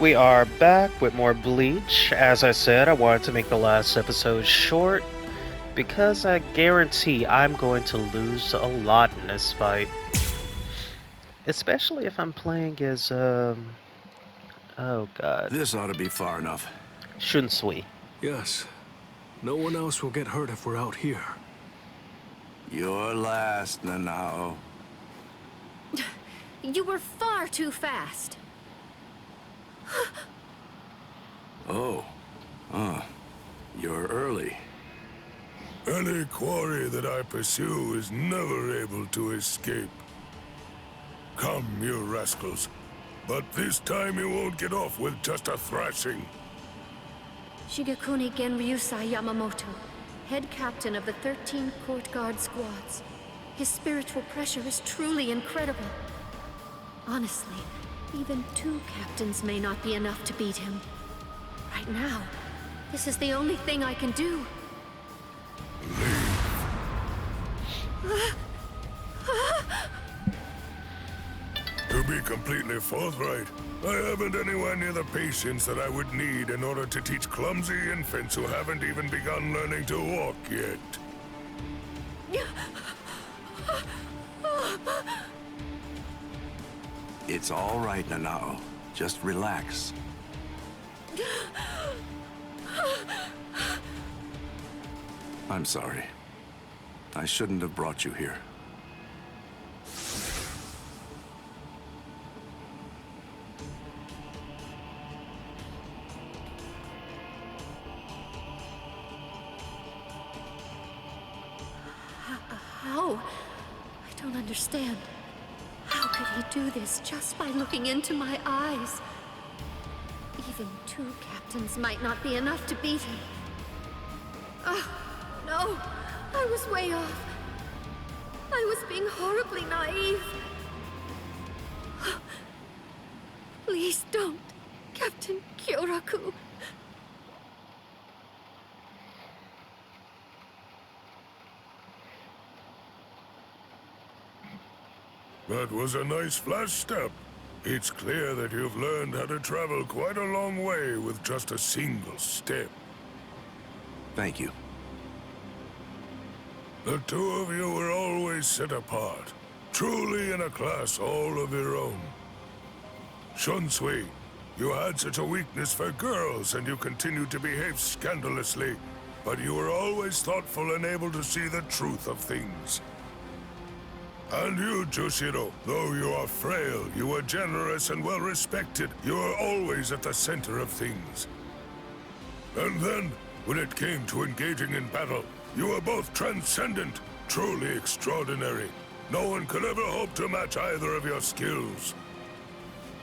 We are back with more Bleach. As I said, I wanted to make the last episode short because I guarantee I'm going to lose a lot in this fight. Especially if I'm playing as, oh god, This ought to be far enough. Shunsui. Yes. No one else will get hurt if we're out here. You're last, Nanao. You were far too fast. Oh. You're early. Any quarry that I pursue is never able to escape. Come, you rascals. But this time you won't get off with just a thrashing. Shigekuni Genryusai Yamamoto, head captain of the 13 Court Guard squads. His spiritual pressure is truly incredible. Honestly, even 2 captains may not be enough to beat him. Right now, this is the only thing I can do. To be completely forthright, I haven't anywhere near the patience that I would need in order to teach clumsy infants who haven't even begun learning to walk yet. It's all right, Nanao. Just relax. I'm sorry. I shouldn't have brought you here. How? I don't understand. How could he do this just by looking into my eyes? Even 2 captains might not be enough to beat him. Oh, no. I was way off. I was being horribly naive. Please don't, Captain Kyoraku. That was a nice flash step. It's clear that you've learned how to travel quite a long way with just a single step. Thank you. The 2 of you were always set apart, truly in a class all of your own. Shunsui, you had such a weakness for girls and you continued to behave scandalously, but you were always thoughtful and able to see the truth of things. And you, Jushiro, though you are frail, you are generous and well-respected. You are always at the center of things. And then, when it came to engaging in battle, you were both transcendent, truly extraordinary. No one could ever hope to match either of your skills.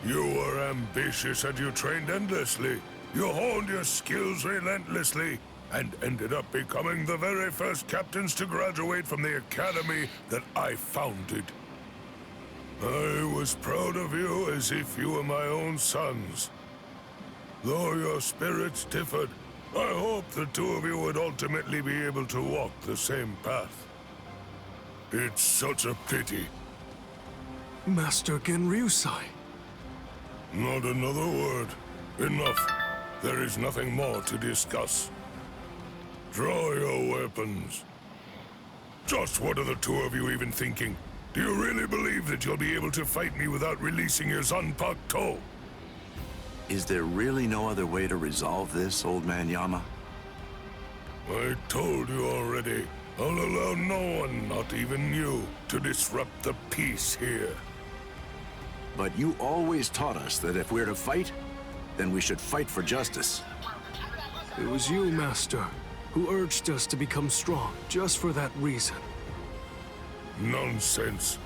You were ambitious and you trained endlessly. You honed your skills relentlessly, and ended up becoming the very first captains to graduate from the academy that I founded. I was proud of you as if you were my own sons. Though your spirits differed, I hope the 2 of you would ultimately be able to walk the same path. It's such a pity. Master Genryusai. Not another word. Enough. There is nothing more to discuss. Draw your weapons. Just what are the 2 of you even thinking? Do you really believe that you'll be able to fight me without releasing your Zanpakuto? Is there really no other way to resolve this, Old Man Yama? I told you already. I'll allow no one, not even you, to disrupt the peace here. But you always taught us that if we're to fight, then we should fight for justice. It was you, Master, who urged us to become strong, just for that reason. Nonsense.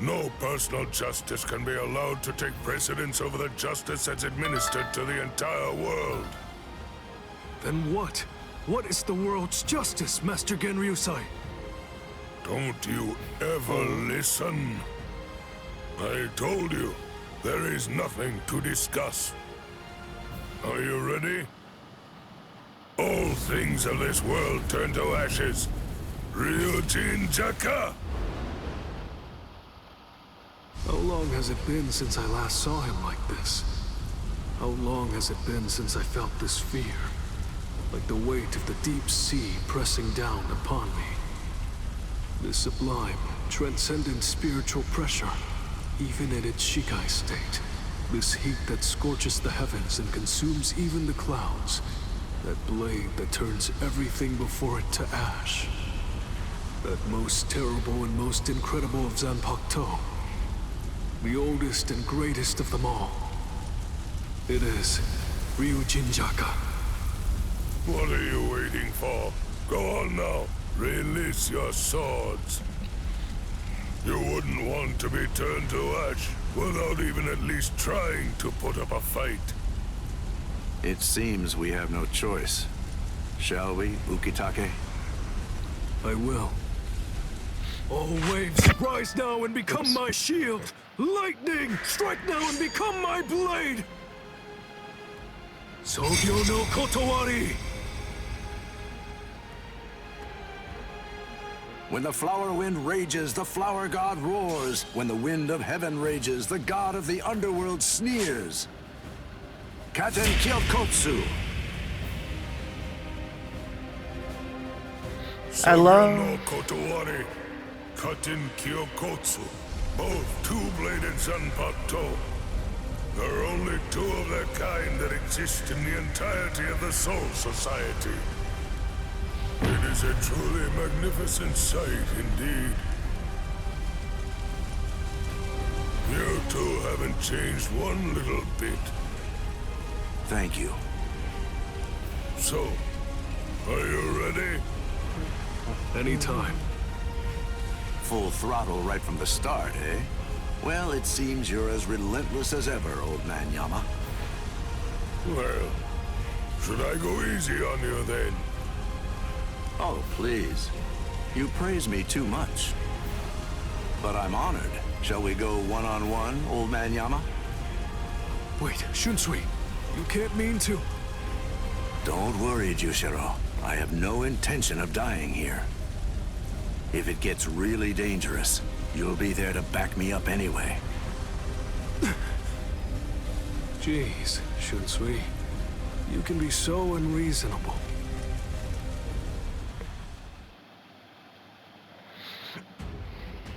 No personal justice can be allowed to take precedence over the justice that's administered to the entire world. Then what? What is the world's justice, Master Genryusai? Don't you ever listen? I told you, there is nothing to discuss. Are you ready? All things of this world turn to ashes. Ryujin Jaka! How long has it been since I last saw him like this? How long has it been since I felt this fear? Like the weight of the deep sea pressing down upon me. This sublime, transcendent spiritual pressure, even in its Shikai state. This heat that scorches the heavens and consumes even the clouds. That blade that turns everything before it to ash. That most terrible and most incredible of Zanpakuto. The oldest and greatest of them all. It is Ryujinjaka. What are you waiting for? Go on now. Release your swords. You wouldn't want to be turned to ash without even at least trying to put up a fight. It seems we have no choice. Shall we, Ukitake? I will. All waves, rise now and become my shield! Lightning, strike now and become my blade! Sogyo no Kotowari! When the flower wind rages, the flower god roars. When the wind of heaven rages, the god of the underworld sneers. Katen Kyokotsu. I love- Sogyo no Kotowari, Katen Kyokotsu, both two-bladed Zanpakuto. There are only two of their kind that exist in the entirety of the Soul Society. It is a truly magnificent sight indeed. You two haven't changed one little bit. Thank you. So, are you ready? Anytime. Full throttle right from the start, eh? Well, it seems you're as relentless as ever, old man Yama. Well, should I go easy on you then? Oh, please. You praise me too much. But I'm honored. Shall we go one-on-one, old man Yama? Wait, Shunsui, you can't mean to... Don't worry, Jushiro. I have no intention of dying here. If it gets really dangerous, you'll be there to back me up anyway. Jeez, Shunsui, you can be so unreasonable.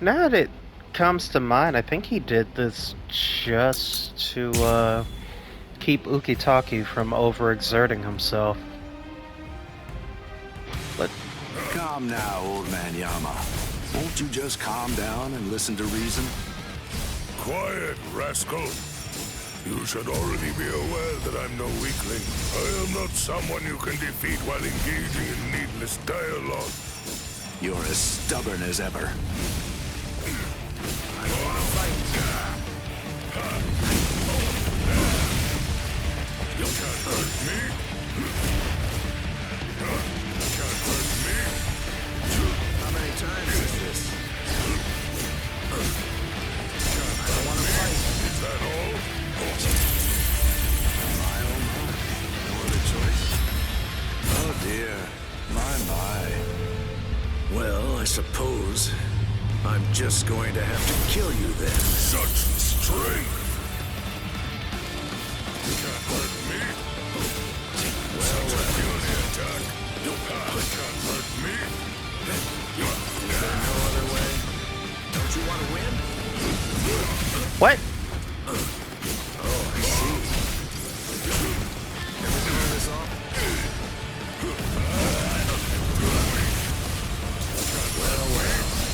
Now that it comes to mind, I think he did this just to keep Ukitake from overexerting himself. But Calm now, old man Yama. Won't you just calm down and listen to reason? Quiet, rascal. You should already be aware that I'm no weakling. I am not someone you can defeat while engaging in needless dialogue. You're as stubborn as ever. You can't hurt me. You can't hurt me. How many times is this? I don't want to fight. Is that all? My oh my. No other choice? Oh dear. My. Well, I suppose I'm just going to have to kill you then. Such strength. You can't hurt me. Such a beauty attack. You can't hurt me. Is there no other way? Don't you want to win? what? Oh, I see. Ever throw this off?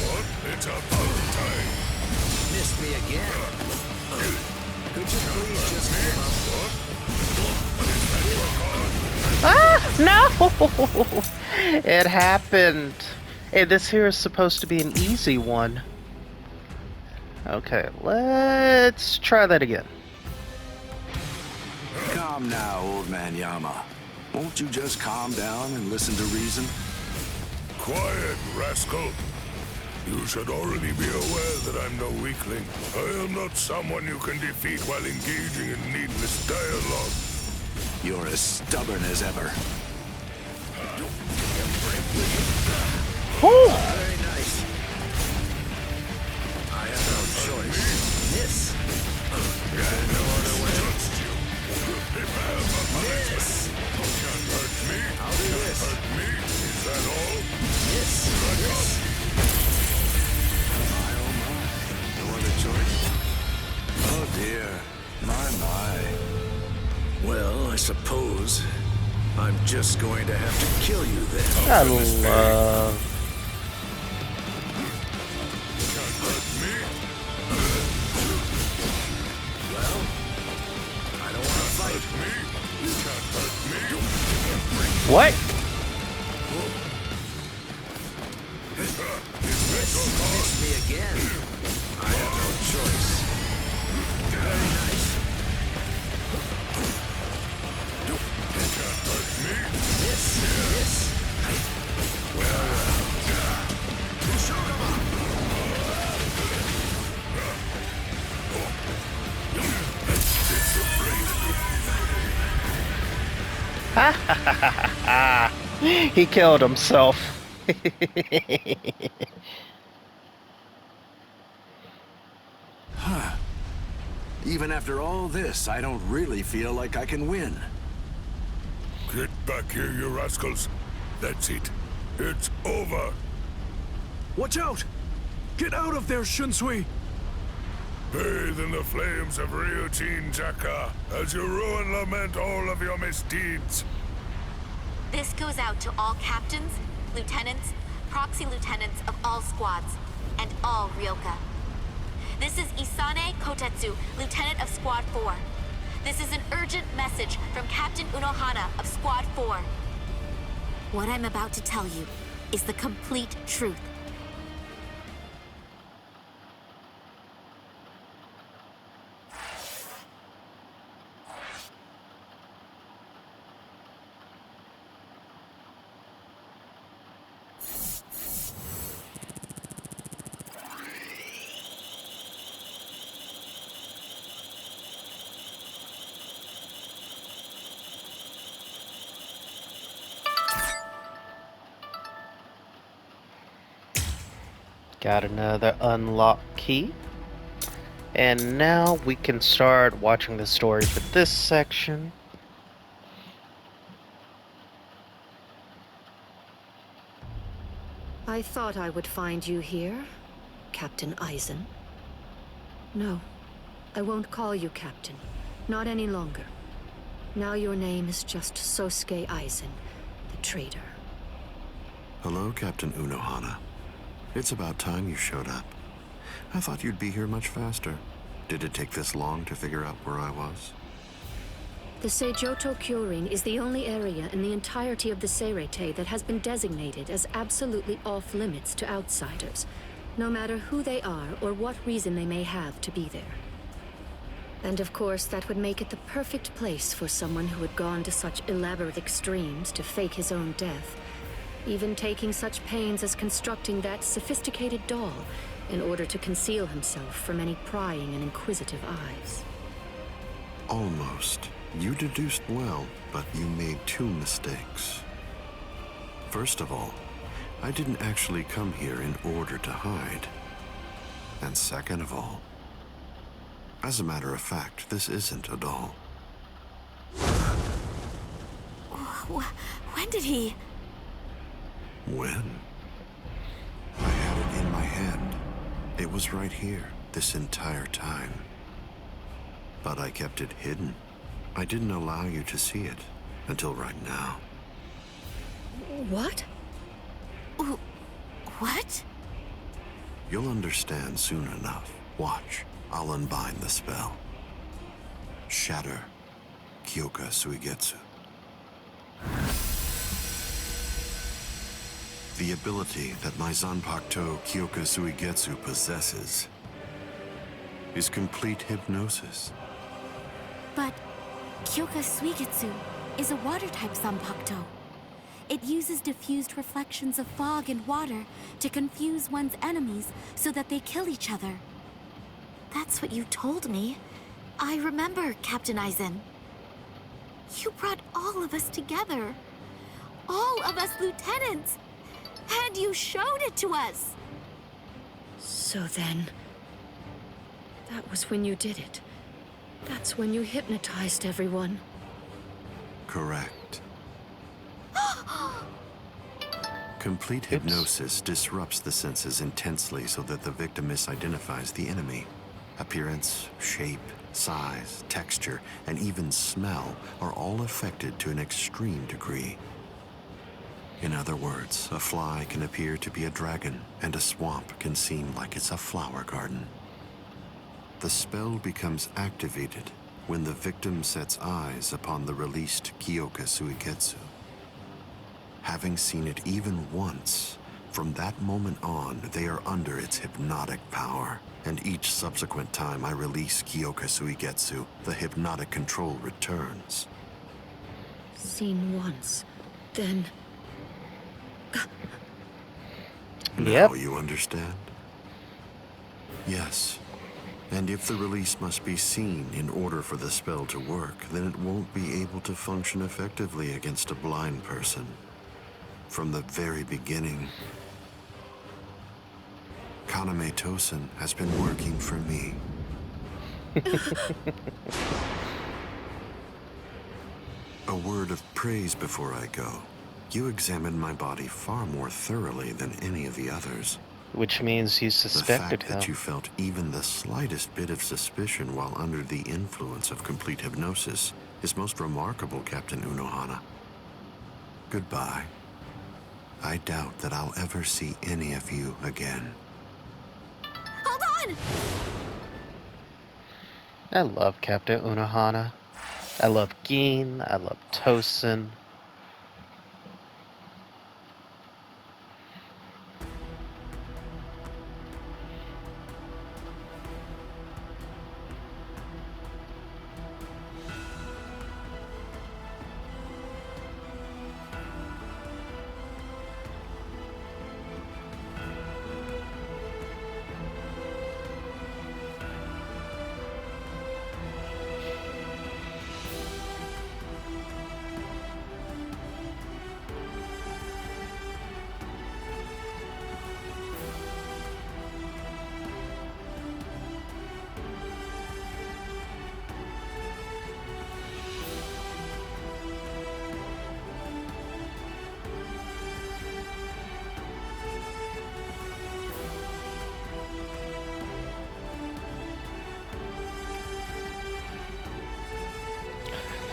What? It's about time. Missed me again. Could you please just give up? Ah, no! It happened. Hey, this here is supposed to be an easy one. Okay, let's try that again. Calm now, old man Yama. Won't you just calm down and listen to reason? Quiet, rascal. You should already be aware that I'm no weakling. I am not someone you can defeat while engaging in needless dialogue. You're as stubborn as ever. Woo! Very nice. I have no choice. Miss. Is there no other way? Well, I suppose I'm just going to have to kill you then. I love... Well, I don't want to fight. What? Miss me again. I have no choice. Very nice. This. Well. He killed himself. Even after all this, I don't really feel like I can win. Get back here, you rascals. That's it. It's over. Watch out! Get out of there, Shunsui! Bathe in the flames of Ryujin Jaka as you rue and lament all of your misdeeds. This goes out to all captains, lieutenants, proxy lieutenants of all squads, and all Ryoka. This is Isane Kotetsu, Lieutenant of Squad 4. This is an urgent message from Captain Unohana of Squad 4. What I'm about to tell you is the complete truth. Got another unlock key. And now we can start watching the story for this section. I thought I would find you here, Captain Aizen. No, I won't call you Captain. Not any longer. Now your name is just Sosuke Aizen, the traitor. Hello, Captain Unohana. It's about time you showed up. I thought you'd be here much faster. Did it take this long to figure out where I was? The Seijoto Kyorin is the only area in the entirety of the Seirete that has been designated as absolutely off-limits to outsiders, no matter who they are or what reason they may have to be there. And of course, that would make it the perfect place for someone who had gone to such elaborate extremes to fake his own death, even taking such pains as constructing that sophisticated doll in order to conceal himself from any prying and inquisitive eyes. Almost. You deduced well, but you made two mistakes. First of all, I didn't actually come here in order to hide. And second of all, as a matter of fact, this isn't a doll. When did he... When? I had it in my hand. It was right here, this entire time. But I kept it hidden. I didn't allow you to see it until right now. What? What? You'll understand soon enough. Watch, I'll unbind the spell. Shatter Kyoka Suigetsu. The ability that my Zanpakuto Kyoka Suigetsu possesses is complete hypnosis. But Kyoka Suigetsu is a water-type Zanpakuto. It uses diffused reflections of fog and water to confuse one's enemies so that they kill each other. That's what you told me. I remember, Captain Aizen. You brought all of us together. All of us lieutenants. And you showed it to us. So then... that was when you did it. That's when you hypnotized everyone. Correct. Complete hypnosis disrupts the senses intensely so that the victim misidentifies the enemy. Appearance, shape, size, texture, and even smell are all affected to an extreme degree. In other words, a fly can appear to be a dragon, and a swamp can seem like it's a flower garden. The spell becomes activated when the victim sets eyes upon the released Kyoka Suigetsu. Having seen it even once, from that moment on, they are under its hypnotic power. And each subsequent time I release Kyoka Suigetsu, the hypnotic control returns. Seen once, then... Now you understand? Yes. And if the release must be seen in order for the spell to work, then it won't be able to function effectively against a blind person. From the very beginning, Kaname Tosen has been working for me. A word of praise before I go. You examined my body far more thoroughly than any of the others. Which means you suspected The fact that you felt even the slightest bit of suspicion while under the influence of complete hypnosis is most remarkable, Captain Unohana. Goodbye. I doubt that I'll ever see any of you again. Hold on! I love Captain Unohana. I love Gin. I love Tosen.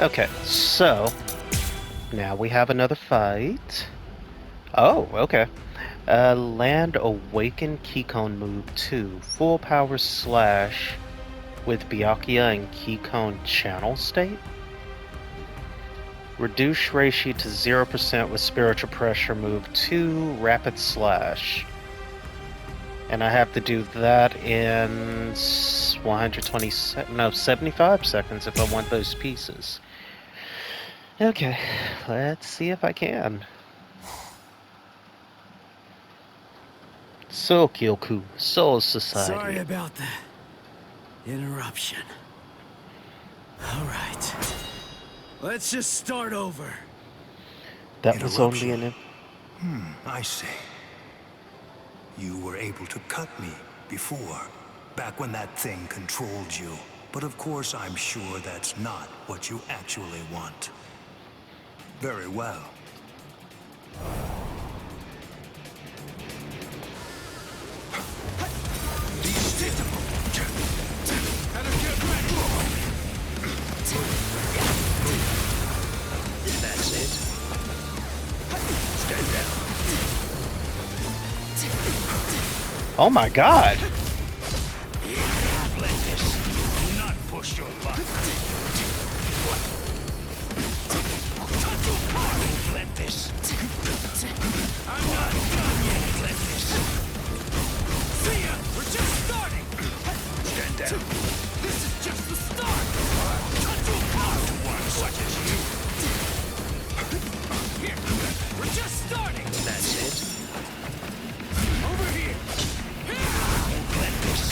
Okay, so now we have another fight. Oh, okay. Land Awaken Keycone move 2. Full power slash with Byakuya and Keycone channel state. Reduce ratio to 0% with spiritual pressure move 2. Rapid slash. And I have to do that in 75 seconds if I want those pieces. Okay, let's see if I can. Soul Kyoku, Soul Society. Sorry about the interruption. All right. Let's just start over. That was only an... I see. You were able to cut me before, back when that thing controlled you. But of course, I'm sure that's not what you actually want. Very well. That's it. Stand down. Oh my god! Let this not push your luck. Let this. I'm not done yet. Let this. See ya! We're just starting! Stand down. This is just the start! Cut you apart! One such as you. Here, we're just starting! That's it. Over here! Let this.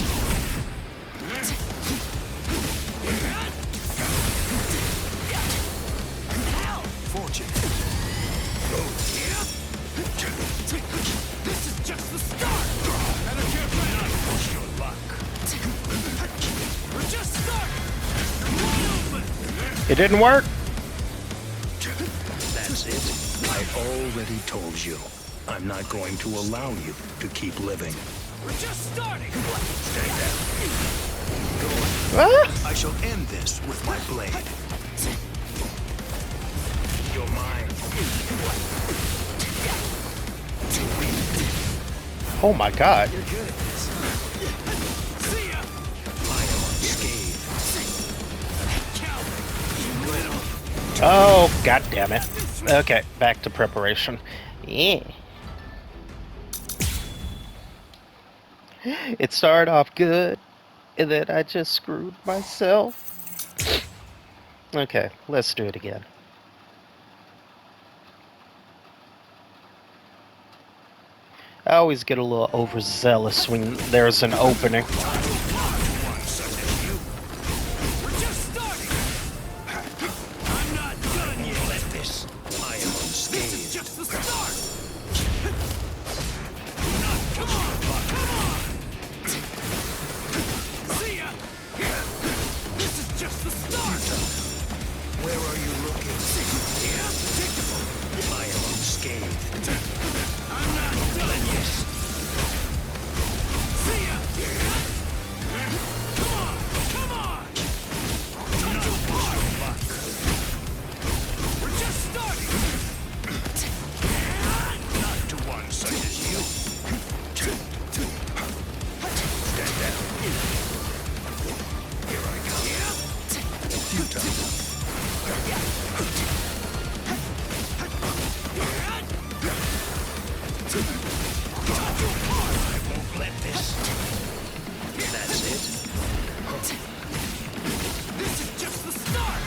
Fortunate. This is just the start! I don't care if not push your luck. We're just starting! Wide open! It didn't work! That's it. I already told you. I'm not going to allow you to keep living. We're just starting! Stay down. Ah! I shall end this with my blade. You're mine. Oh my god. You're good at this. See ya! I am unscathed. Oh, god damn it. Okay, back to preparation. Yeah. It started off good, and then I just screwed myself. Okay, let's do it again. I always get a little overzealous when there's an opening. We're just starting! I'm not done yet! Let this. I am This is unscathed. just the start! Come on! See ya! This is just the start! Where are you looking? Yeah, predictable! I am unscathed. I'm not done yet! See ya! Come on! Come on! Not too far! We're just starting! Not to one such as you. Stand down. Here I come. Futile. I won't let this. That's it. This is just the start!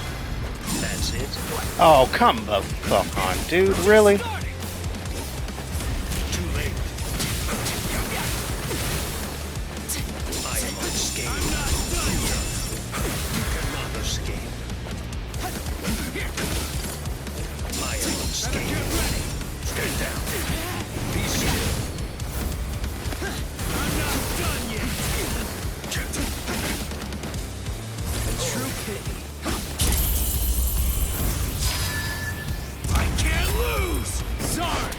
That's it. Oh, come the fuck on, dude. Really? Starting! Too late. I am unscathed. I'm not done yet! You cannot escape. I am unscathed. Stand down. Be still. I'm not done yet! True pity. I can't lose! Sorry!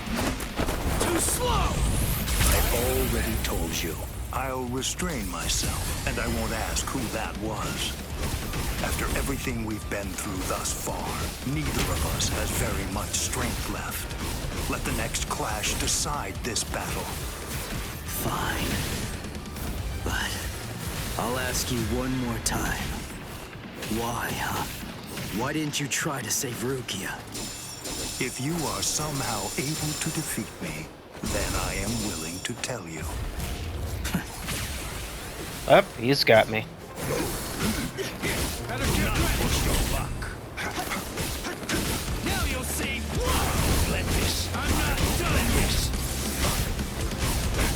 Too slow! I've already told you. I'll restrain myself, and I won't ask who that was. After everything we've been through thus far, neither of us has very much strength left. Let the next clash decide this battle. Fine. But I'll ask you one more time. Why, huh? Why didn't you try to save Rukia? If you are somehow able to defeat me, then I am willing to tell you. Up, he's got me. Better get push your luck. Now you'll see. Let this. I'm not done yet.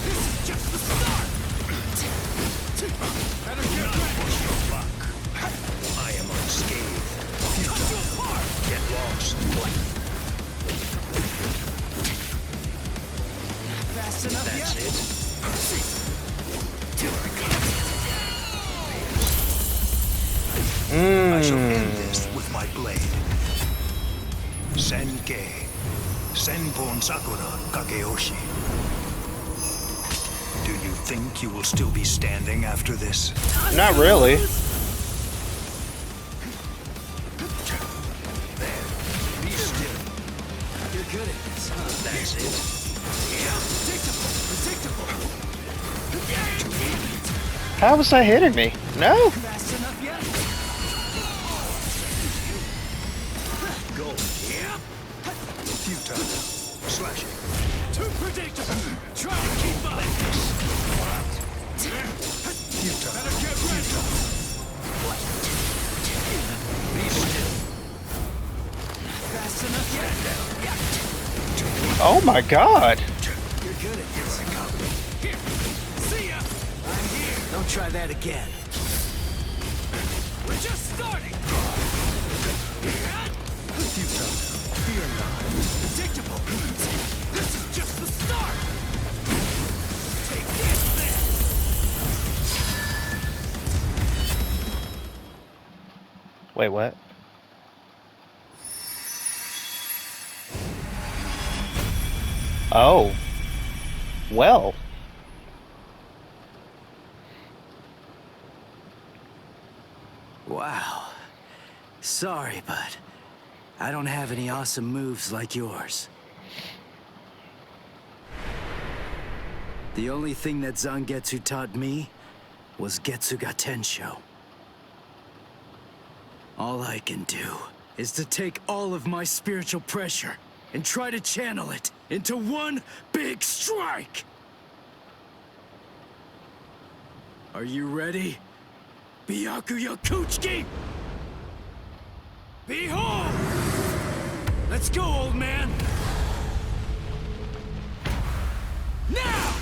This is just the start. Better get Push your luck. I am unscathed. cut you apart. Get lost. Fast enough That's yet? it. I shall end this with my blade. Senkei. Senpon Sakura Kageyoshi. Do you think you will still be standing after this? Not really. There. Be still. You're good at this, huh? That's it. Yeah, predictable. How was that hitting me? No. Fast enough yet? Go. Yeah. Futile. Slashing. Too predictable. Try to keep up. Futile. Better get ready. Be still. Fast enough yet? Oh my god. You're good at this. Here. See ya. I'm here. Don't try that again. We're just starting. Futile. Fear not. Predictable. This is just the start. Take this then. Wait, what? Oh. Well. Sorry, but I don't have any awesome moves like yours. The only thing that Zangetsu taught me was Getsuga Tensho. All I can do is to take all of my spiritual pressure and try to channel it into one big strike! Are you ready? Byakuya Kuchiki! Behold! Let's go, old man! Now!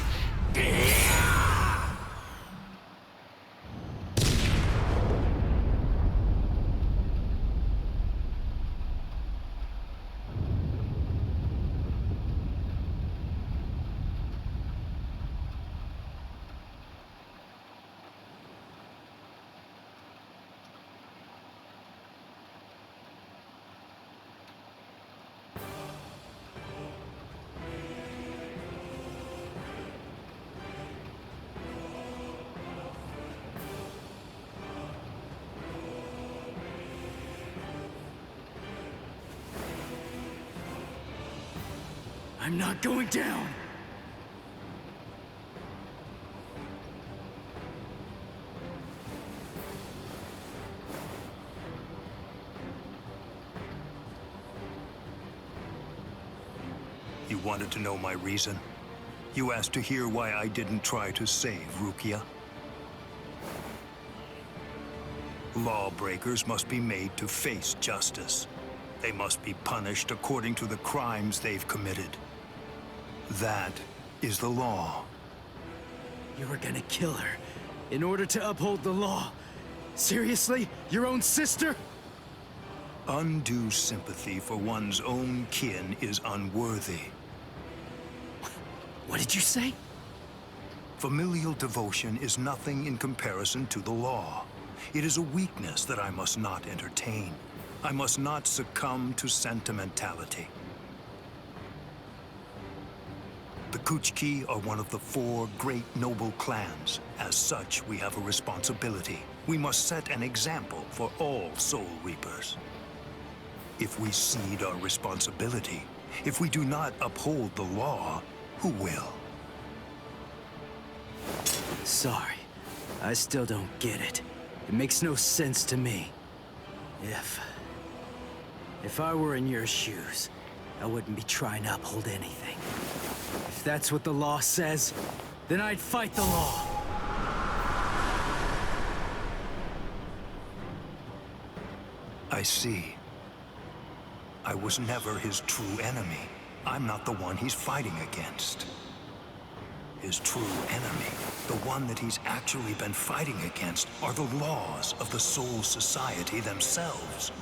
I'm not going down! You wanted to know my reason? You asked to hear why I didn't try to save Rukia? Lawbreakers must be made to face justice. They must be punished according to the crimes they've committed. That is the law. You were gonna kill her in order to uphold the law. Seriously? Your own sister? Undue sympathy for one's own kin is unworthy. What did you say? Familial devotion is nothing in comparison to the law. It is a weakness that I must not entertain. I must not succumb to sentimentality. The Kuchiki are one of the 4 great noble clans. As such, we have a responsibility. We must set an example for all Soul Reapers. If we cede our responsibility, if we do not uphold the law, who will? Sorry. I still don't get it. It makes no sense to me. If I were in your shoes, I wouldn't be trying to uphold anything. If that's what the law says, then I'd fight the law. I see. I was never his true enemy. I'm not the one he's fighting against. His true enemy, the one that he's actually been fighting against, are the laws of the Soul Society themselves.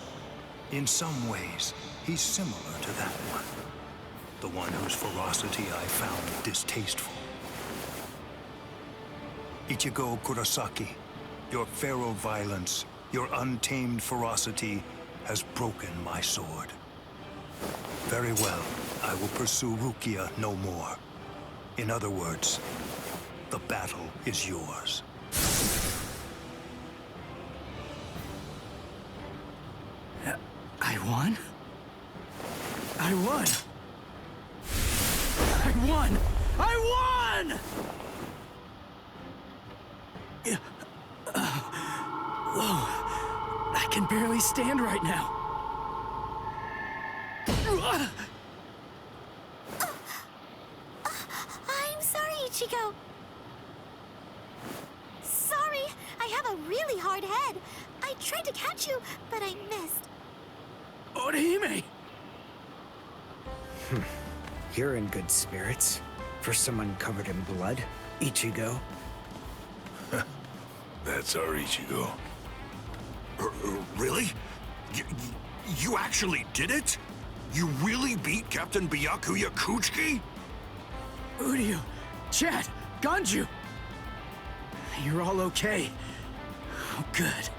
In some ways, he's similar to that one. The one whose ferocity I found distasteful. Ichigo Kurosaki, your feral violence, your untamed ferocity has broken my sword. Very well, I will pursue Rukia no more. In other words, the battle is yours. I won? I won! I won! I won! Whoa, I can barely stand right now. I'm sorry, Ichigo. Sorry, I have a really hard head. I tried to catch you, but I missed. Orihime! You're in good spirits. For someone covered in blood, Ichigo. That's our Ichigo. Really? You actually did it? You really beat Captain Byakuya Kuchiki? Uryu, Chad, Ganju! You're all okay. Oh, good.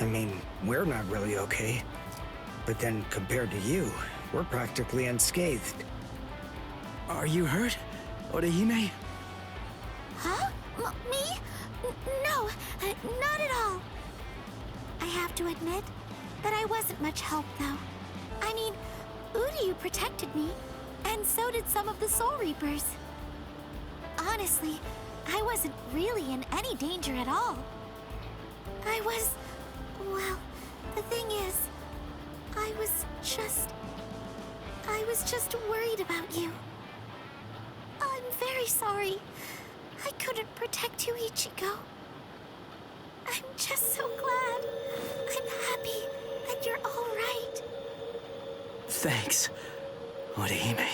I mean, we're not really okay. But then, compared to you, we're practically unscathed. Are you hurt, Orihime? Huh? Me? No, not at all. I have to admit, that I wasn't much help, though. I mean, Uryu protected me, and so did some of the Soul Reapers. Honestly, I wasn't really in any danger at all. Well, the thing is, I was just worried about you. I'm very sorry. I couldn't protect you, Ichigo. I'm just so glad. I'm happy that you're all right. Thanks, Orihime.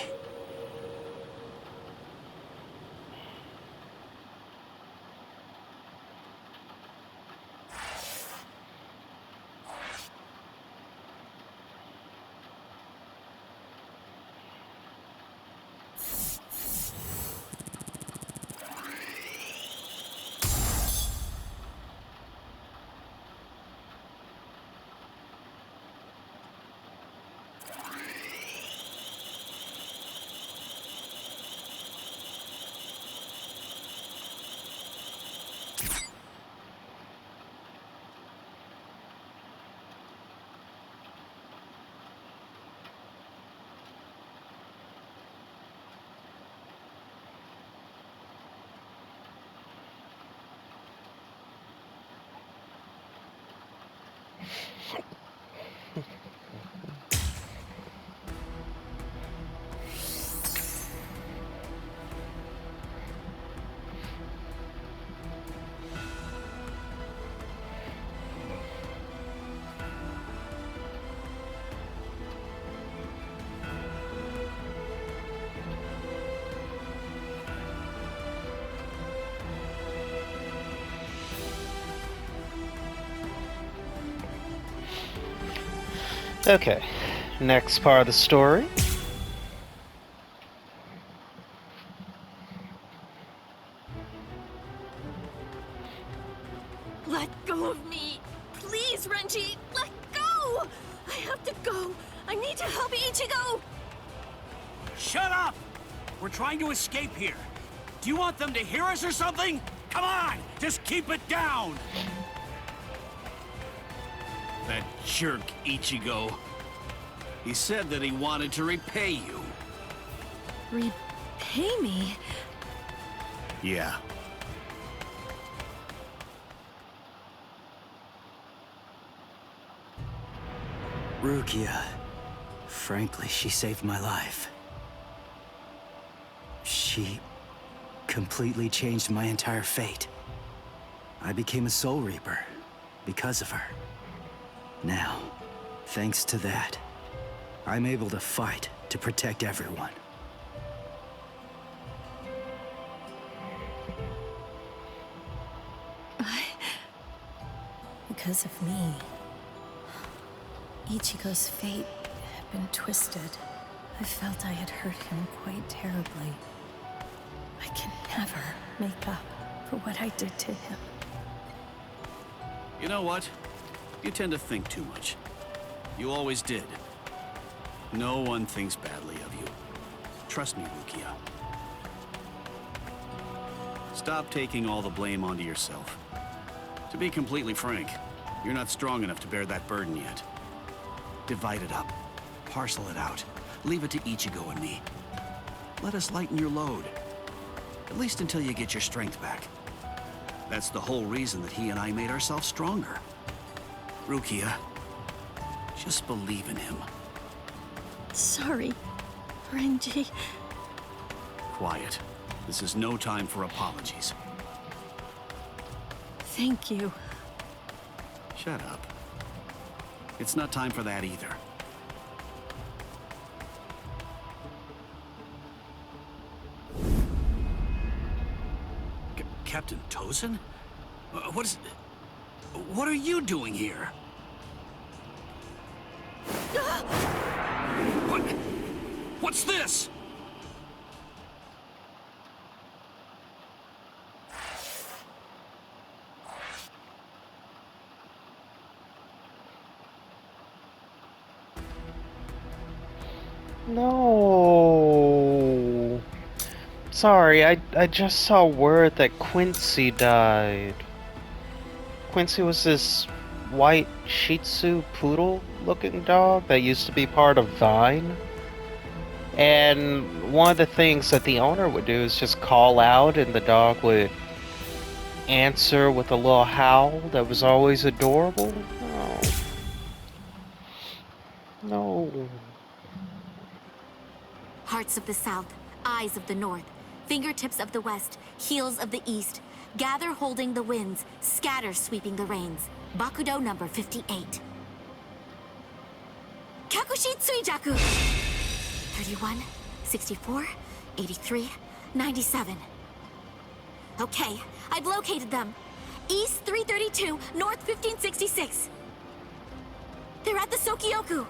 Okay, next part of the story. Let go of me! Please, Renji! Let go! I have to go! I need to help Ichigo! Shut up! We're trying to escape here. Do you want them to hear us or something? Come on! Just keep it down! That jerk Ichigo. He said that he wanted to repay you. Repay me? Yeah. Rukia. Frankly, she saved my life. She completely changed my entire fate. I became a Soul Reaper because of her. Now, thanks to that, I'm able to fight to protect everyone. Because of me, Ichigo's fate had been twisted. I felt I had hurt him quite terribly. I can never make up for what I did to him. You know what? You tend to think too much. You always did. No one thinks badly of you. Trust me, Rukia. Stop taking all the blame onto yourself. To be completely frank, you're not strong enough to bear that burden yet. Divide it up. Parcel it out. Leave it to Ichigo and me. Let us lighten your load. At least until you get your strength back. That's the whole reason that he and I made ourselves stronger. Rukia, just believe in him. Sorry, Renji. Quiet. This is no time for apologies. Thank you. Shut up. It's not time for that either. Captain Tozen? What are you doing here? What's this? No. Sorry, I just saw word that Quincy died. Quincy was this white Shih Tzu poodle looking dog that used to be part of Vine. And one of the things that the owner would do is just call out, and the dog would answer with a little howl that was always adorable. Oh. No. Hearts of the South, eyes of the North, fingertips of the West, heels of the East. Gather holding the winds, scatter sweeping the rains. Bakudo number 58. Kyakushi Tsuijaku! 31, 64, 83, 97. Okay, I've located them. East 332, North 1566. They're at the Sokioku.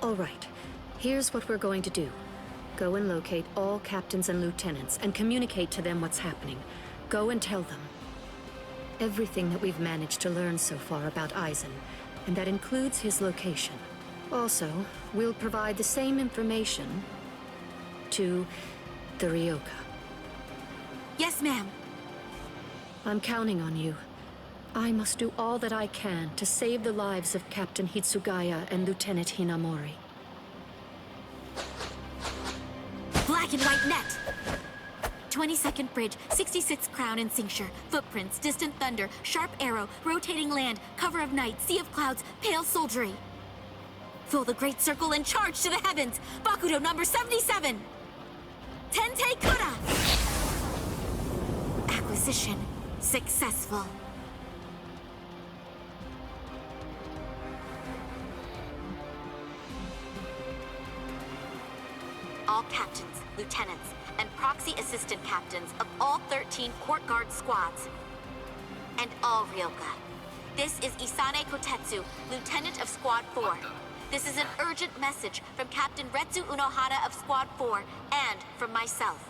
All right. Here's what we're going to do. Go and locate all captains and lieutenants and communicate to them what's happening. Go and tell them everything that we've managed to learn so far about Aizen, and that includes his location. Also, we'll provide the same information to the Ryoka. Yes, ma'am. I'm counting on you. I must do all that I can to save the lives of Captain Hitsugaya and Lieutenant Hinamori. Black and white net! 22nd bridge, 66th crown and cincture, footprints, distant thunder, sharp arrow, rotating land, cover of night, sea of clouds, pale soldiery. Fill the great circle and charge to the heavens! Bakudo number 77! Tente Kura! Acquisition successful. All captains, lieutenants, and proxy assistant captains of all 13 court guard squads. And all Ryoka. This is Isane Kotetsu, lieutenant of Squad 4. This is an urgent message from Captain Retsu Unohara of Squad 4 and from myself.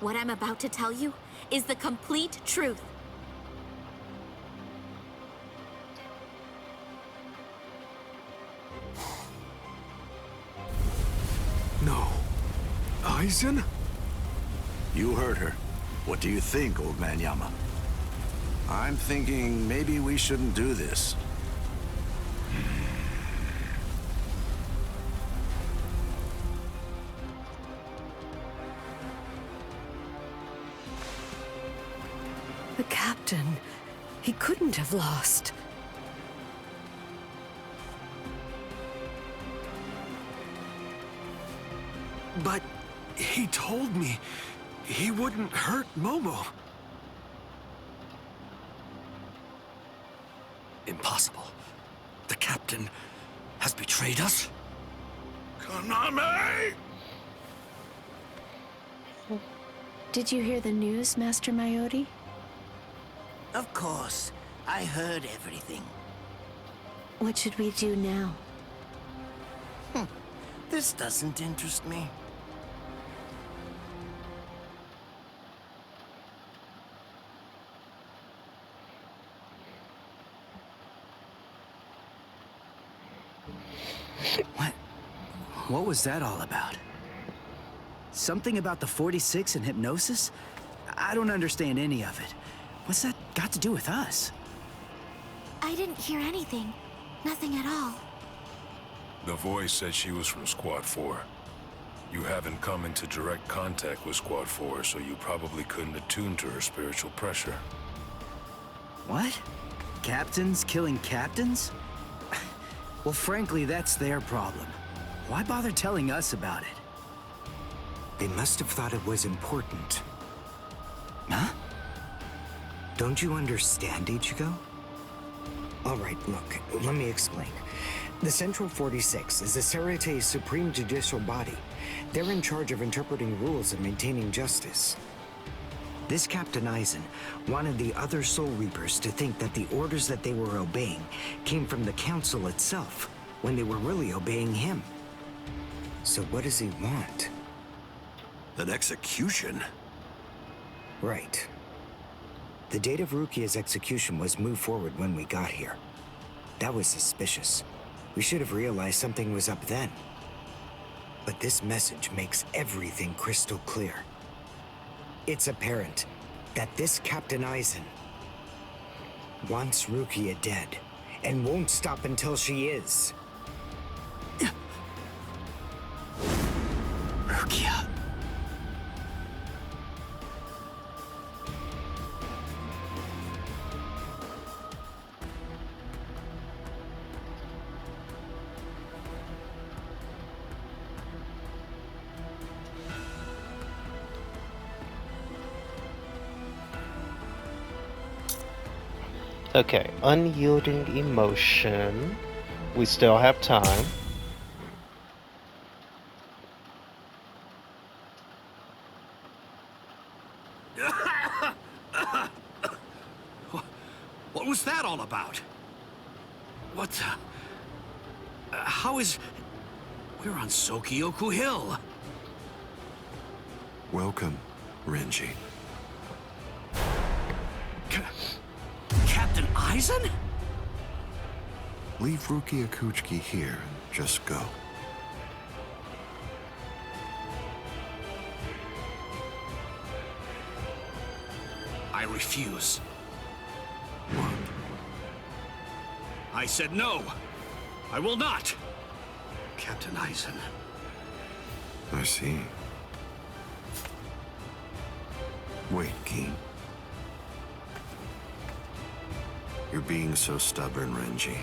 What I'm about to tell you is the complete truth. No. Aizen? You heard her. What do you think, old man Yama? I'm thinking maybe we shouldn't do this. The captain, he couldn't have lost. But he told me he wouldn't hurt Momo. Impossible. The captain has betrayed us? Konami! Did you hear the news, Master Mayori? Of course. I heard everything. What should we do now? This doesn't interest me. What was that all about? Something about the 46 and hypnosis? I don't understand any of it. What's that got to do with us? I didn't hear anything. Nothing at all. The voice said she was from Squad 4. You haven't come into direct contact with Squad 4, so you probably couldn't attune to her spiritual pressure. What? Captains killing captains? Well, frankly, that's their problem. Why bother telling us about it? They must have thought it was important. Huh? Don't you understand, Ichigo? All right, look, let me explain. The Central 46 is the Serete's supreme judicial body. They're in charge of interpreting rules and maintaining justice. This Captain Aizen wanted the other Soul Reapers to think that the orders that they were obeying came from the Council itself, when they were really obeying him. So what does he want? An execution? Right. The date of Rukia's execution was moved forward when we got here. That was suspicious. We should have realized something was up then. But this message makes everything crystal clear. It's apparent that this Captain Aizen wants Rukia dead, and won't stop until she is. Rukia. Okay, unyielding emotion. We still have time. What was that all about? What the... how is... We're on Sokyoku Hill. Welcome, Renji. Captain Aizen? Leave Rukia Kuchiki here and just go. I refuse. What? I said no. I will not. Captain Aizen. I see. Wait, Keen. You're being so stubborn, Renji.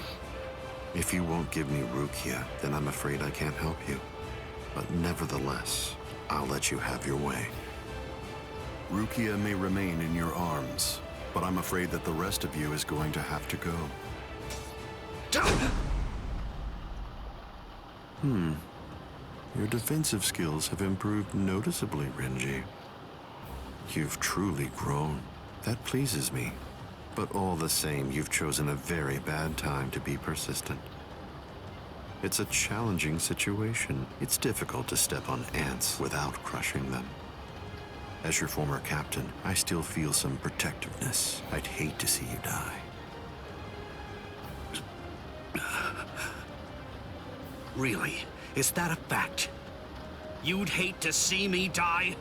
If you won't give me Rukia, then I'm afraid I can't help you. But nevertheless, I'll let you have your way. Rukia may remain in your arms, but I'm afraid that the rest of you is going to have to go. Your defensive skills have improved noticeably, Renji. You've truly grown. That pleases me. But all the same, you've chosen a very bad time to be persistent. It's a challenging situation. It's difficult to step on ants without crushing them. As your former captain, I still feel some protectiveness. I'd hate to see you die. Really? Is that a fact? You'd hate to see me die?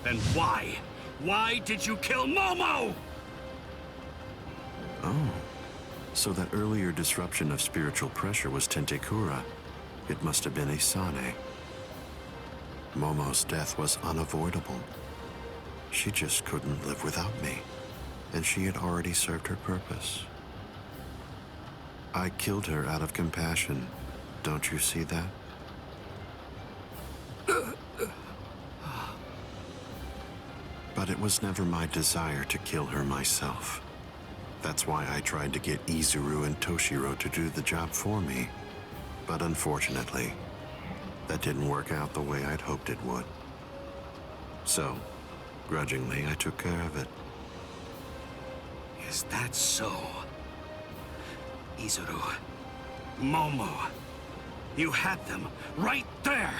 Then why? Why did you kill Momo? Oh, so that earlier disruption of spiritual pressure was Tentekura. It must have been Isane. Momo's death was unavoidable. She just couldn't live without me, and she had already served her purpose. I killed her out of compassion. Don't you see that? But it was never my desire to kill her myself. That's why I tried to get Izuru and Toshiro to do the job for me. But unfortunately, that didn't work out the way I'd hoped it would. So, grudgingly, I took care of it. Is that so? Izuru, Momo, you had them right there!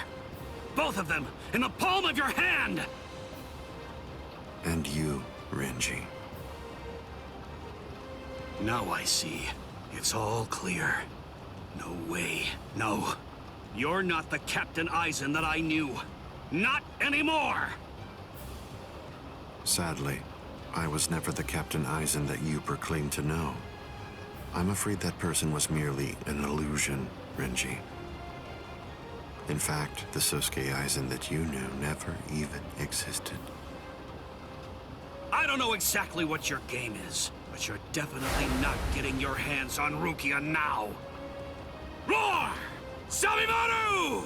Both of them in the palm of your hand! And you, Renji. Now I see. It's all clear. No way. No. You're not the Captain Aizen that I knew. Not anymore! Sadly, I was never the Captain Aizen that you proclaimed to know. I'm afraid that person was merely an illusion, Renji. In fact, the Sosuke Aizen that you knew never even existed. I don't know exactly what your game is, but you're definitely not getting your hands on Rukia now. Roar! Sabimaru!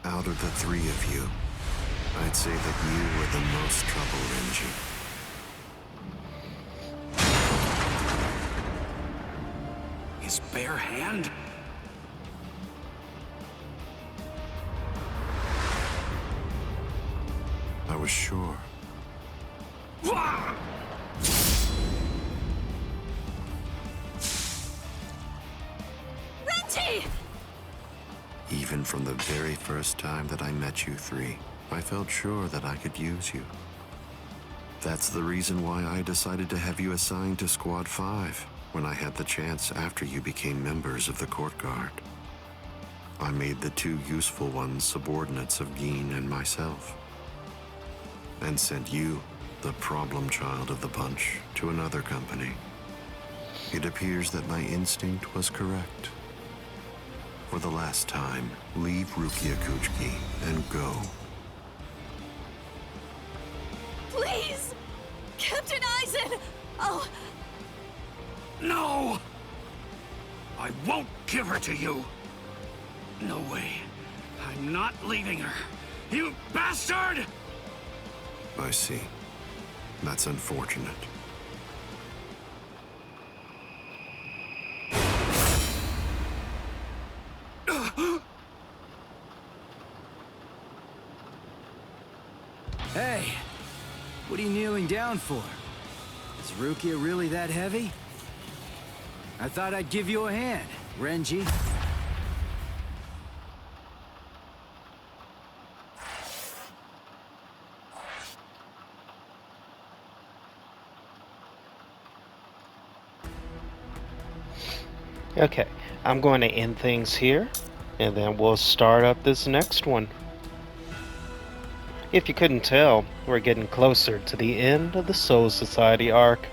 Out of the three of you, I'd say that you were the most trouble, Renji. His bare hand? I was sure. Renji! Even from the very first time that I met you three, I felt sure that I could use you. That's the reason why I decided to have you assigned to Squad 5 when I had the chance after you became members of the Court Guard. I made the two useful ones subordinates of Geen and myself, and sent you, the problem child of the bunch, to another company. It appears that my instinct was correct. For the last time, leave Rukia Kuchiki and go. Please! Captain Eisen! Oh, No! I won't give her to you! No way. I'm not leaving her. You bastard! I see. That's unfortunate. Hey, what are you kneeling down for? Is Rukia really that heavy? I thought I'd give you a hand, Renji. Okay, I'm going to end things here, and then we'll start up this next one. If you couldn't tell, we're getting closer to the end of the Soul Society arc.